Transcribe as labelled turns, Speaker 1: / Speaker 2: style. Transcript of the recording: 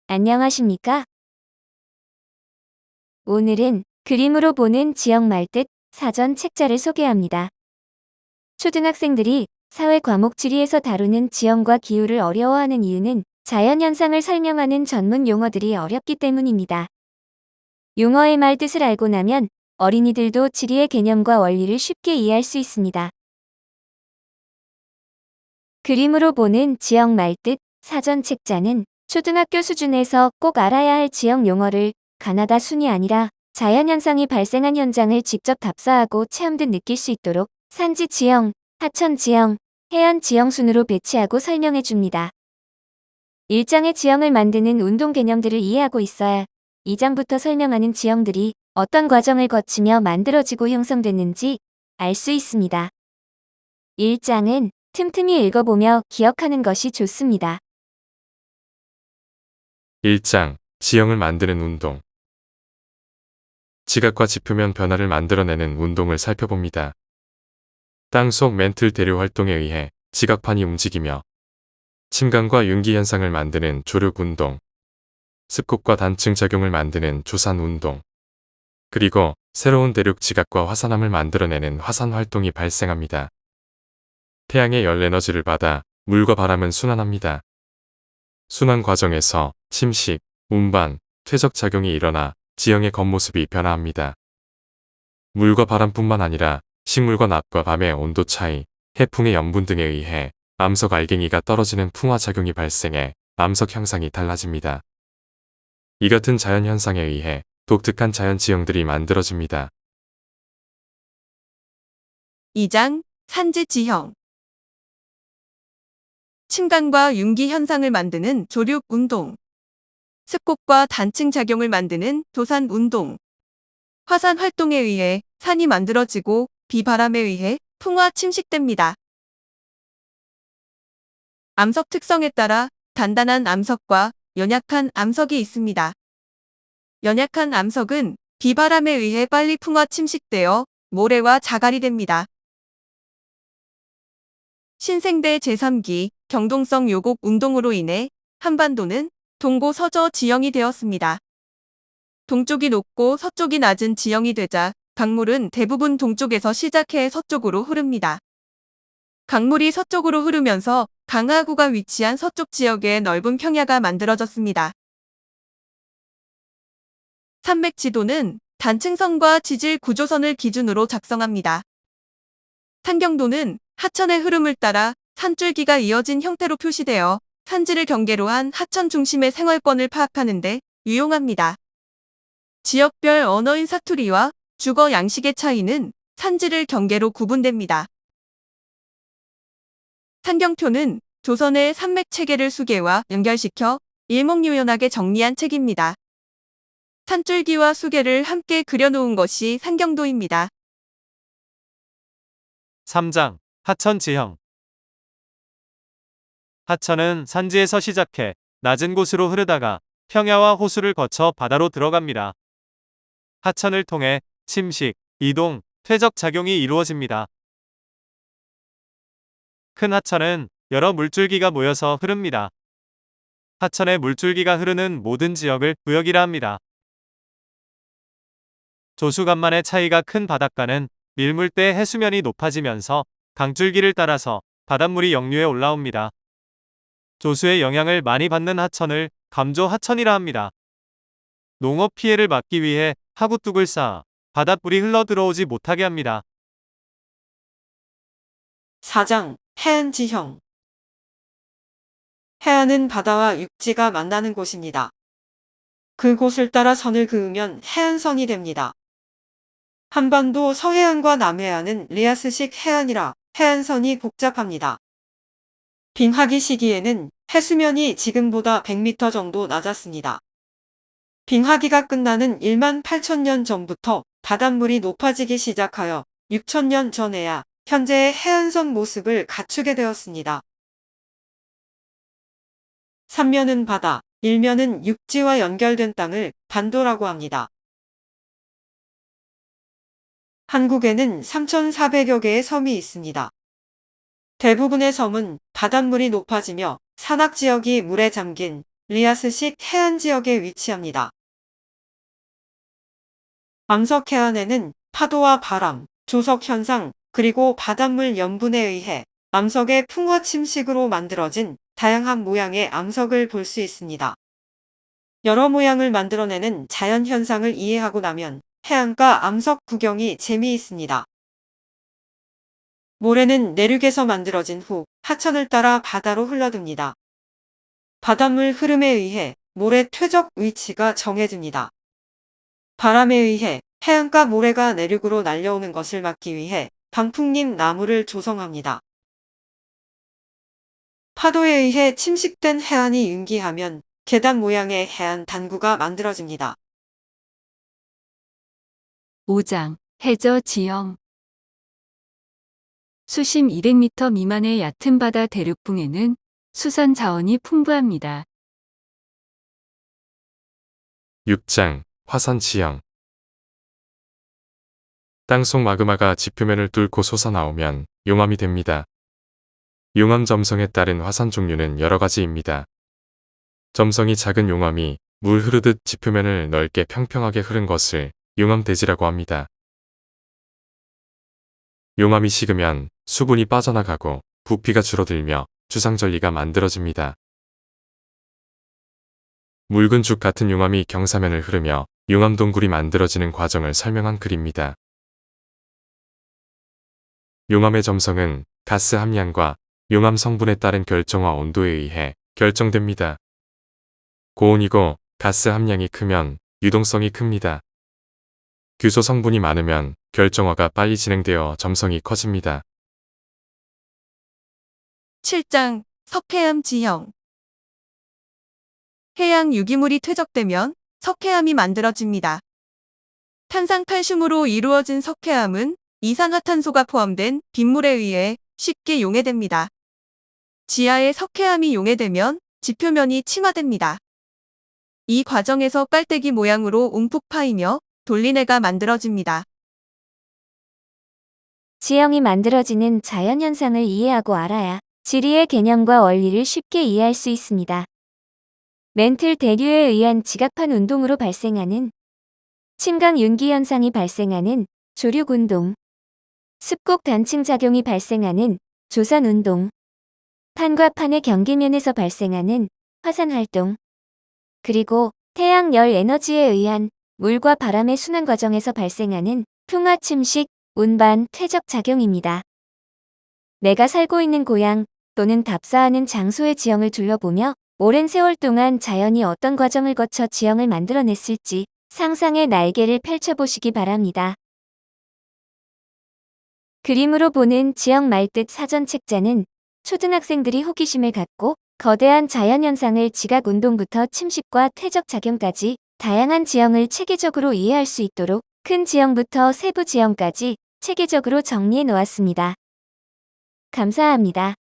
Speaker 1: 안녕하십니까? 오늘은 그림으로 보는 지역 말뜻 사전 책자를 소개합니다. 초등학생들이 사회 과목 지리에서 다루는 지형과 기후를 어려워하는 이유는 자연현상을 설명하는 전문 용어들이 어렵기 때문입니다. 용어의 말뜻을 알고 나면 어린이들도 지리의 개념과 원리를 쉽게 이해할 수 있습니다. 그림으로 보는 지역 말뜻 사전 책자는 초등학교 수준에서 꼭 알아야 할 지역 용어를 가나다 순이 아니라 자연현상이 발생한 현장을 직접 답사하고 체험듯 느낄 수 있도록 산지 지형, 하천 지형, 해안 지형 순으로 배치하고 설명해 줍니다. 1장의 지형을 만드는 운동 개념들을 이해하고 있어야 2장부터 설명하는 지형들이 어떤 과정을 거치며 만들어지고 형성됐는지 알 수 있습니다. 1장은 틈틈이 읽어보며 기억하는 것이 좋습니다.
Speaker 2: 1장 지형을 만드는 운동. 지각과 지표면 변화를 만들어내는 운동을 살펴봅니다. 땅속 멘틀 대류 활동에 의해 지각판이 움직이며 침강과 융기 현상을 만드는 조력 운동, 습곡과 단층 작용을 만드는 조산 운동, 그리고 새로운 대륙 지각과 화산암을 만들어내는 화산 활동이 발생합니다. 태양의 열 에너지를 받아 물과 바람은 순환합니다. 순환 과정에서 침식, 운반, 퇴적 작용이 일어나 지형의 겉모습이 변화합니다. 물과 바람뿐만 아니라 식물과 낮과 밤의 온도 차이, 해풍의 염분 등에 의해 암석 알갱이가 떨어지는 풍화 작용이 발생해 암석 형상이 달라집니다. 이 같은 자연 현상에 의해 독특한 자연 지형들이 만들어집니다.
Speaker 3: 2장 산지 지형. 침강과 융기 현상을 만드는 조력 운동, 습곡과 단층 작용을 만드는 도산 운동, 화산 활동에 의해 산이 만들어지고 비바람에 의해 풍화 침식됩니다. 암석 특성에 따라 단단한 암석과 연약한 암석이 있습니다. 연약한 암석은 비바람에 의해 빨리 풍화 침식되어 모래와 자갈이 됩니다. 신생대 제3기 경동성 요곡 운동으로 인해 한반도는 동고서저 지형이 되었습니다. 동쪽이 높고 서쪽이 낮은 지형이 되자 강물은 대부분 동쪽에서 시작해 서쪽으로 흐릅니다. 강물이 서쪽으로 흐르면서 강하구가 위치한 서쪽 지역에 넓은 평야가 만들어졌습니다. 산맥 지도는 단층선과 지질 구조선을 기준으로 작성합니다. 산경도는 하천의 흐름을 따라 산줄기가 이어진 형태로 표시되어 산지를 경계로 한 하천 중심의 생활권을 파악하는 데 유용합니다. 지역별 언어인 사투리와 주거 양식의 차이는 산지를 경계로 구분됩니다. 산경표는 조선의 산맥 체계를 수계와 연결시켜 일목요연하게 정리한 책입니다. 산줄기와 수계를 함께 그려놓은 것이 산경도입니다.
Speaker 4: 3장 하천 지형. 하천은 산지에서 시작해 낮은 곳으로 흐르다가 평야와 호수를 거쳐 바다로 들어갑니다. 하천을 통해 침식, 이동, 퇴적 작용이 이루어집니다. 큰 하천은 여러 물줄기가 모여서 흐릅니다. 하천의 물줄기가 흐르는 모든 지역을 구역이라 합니다. 조수간만의 차이가 큰 바닷가는 밀물 때 해수면이 높아지면서 강줄기를 따라서 바닷물이 역류해 올라옵니다. 조수의 영향을 많이 받는 하천을 감조 하천이라 합니다. 농업 피해를 막기 위해 하구뚝을 쌓아 바닷물이 흘러 들어오지 못하게 합니다.
Speaker 5: 4장 해안 지형. 해안은 바다와 육지가 만나는 곳입니다. 그곳을 따라 선을 그으면 해안선이 됩니다. 한반도 서해안과 남해안은 리아스식 해안이라 해안선이 복잡합니다. 빙하기 시기에는 해수면이 지금보다 100m 정도 낮았습니다. 빙하기가 끝나는 18,000년 전부터 바닷물이 높아지기 시작하여 6,000년 전에야 현재의 해안선 모습을 갖추게 되었습니다. 삼면은 바다, 일면은 육지와 연결된 땅을 반도라고 합니다. 한국에는 3,400여 개의 섬이 있습니다. 대부분의 섬은 바닷물이 높아지며 산악지역이 물에 잠긴 리아스식 해안 지역에 위치합니다. 암석 해안에는 파도와 바람, 조석 현상, 그리고 바닷물 염분에 의해 암석의 풍화 침식으로 만들어진 다양한 모양의 암석을 볼 수 있습니다. 여러 모양을 만들어내는 자연 현상을 이해하고 나면 해안가 암석 구경이 재미있습니다. 모래는 내륙에서 만들어진 후 하천을 따라 바다로 흘러듭니다. 바닷물 흐름에 의해 모래 퇴적 위치가 정해집니다. 바람에 의해 해안가 모래가 내륙으로 날려오는 것을 막기 위해 방풍림 나무를 조성합니다. 파도에 의해 침식된 해안이 융기하면 계단 모양의 해안 단구가 만들어집니다.
Speaker 6: 5장 해저 지형 수심 200m 미만의 얕은 바다 대륙붕에는 수산 자원이 풍부합니다.
Speaker 2: 6장 화산 지형. 땅속 마그마가 지표면을 뚫고 솟아나오면 용암이 됩니다. 용암 점성에 따른 화산 종류는 여러 가지입니다. 점성이 작은 용암이 물 흐르듯 지표면을 넓게 평평하게 흐른 것을 용암대지라고 합니다. 용암이 식으면 수분이 빠져나가고 부피가 줄어들며 주상절리가 만들어집니다. 묽은 죽 같은 용암이 경사면을 흐르며 용암동굴이 만들어지는 과정을 설명한 글입니다. 용암의 점성은 가스 함량과 용암 성분에 따른 결정화 온도에 의해 결정됩니다. 고온이고 가스 함량이 크면 유동성이 큽니다. 규소 성분이 많으면 결정화가 빨리 진행되어 점성이 커집니다.
Speaker 3: 7장 석회암 지형. 해양 유기물이 퇴적되면 석회암이 만들어집니다. 탄산칼슘으로 이루어진 석회암은 이산화탄소가 포함된 빗물에 의해 쉽게 용해됩니다. 지하에 석회암이 용해되면 지표면이 침하됩니다. 이 과정에서 빨대기 모양으로 움푹 파이며 돌리내가 만들어집니다.
Speaker 1: 지형이 만들어지는 자연현상을 이해하고 알아야 지리의 개념과 원리를 쉽게 이해할 수 있습니다. 멘틀 대류에 의한 지각판 운동으로 발생하는 침강 윤기 현상이 발생하는 조륙 운동, 습곡 단층 작용이 발생하는 조산 운동, 판과 판의 경계면에서 발생하는 화산 활동, 그리고 태양 열 에너지에 의한 물과 바람의 순환 과정에서 발생하는 풍화 침식, 운반, 퇴적 작용입니다. 내가 살고 있는 고향 또는 답사하는 장소의 지형을 둘러보며 오랜 세월 동안 자연이 어떤 과정을 거쳐 지형을 만들어냈을지 상상의 날개를 펼쳐보시기 바랍니다. 그림으로 보는 지형 말뜻 사전 책자는 초등학생들이 호기심을 갖고 거대한 자연현상을 지각운동부터 침식과 퇴적 작용까지 다양한 지형을 체계적으로 이해할 수 있도록 큰 지형부터 세부 지형까지 체계적으로 정리해 놓았습니다. 감사합니다.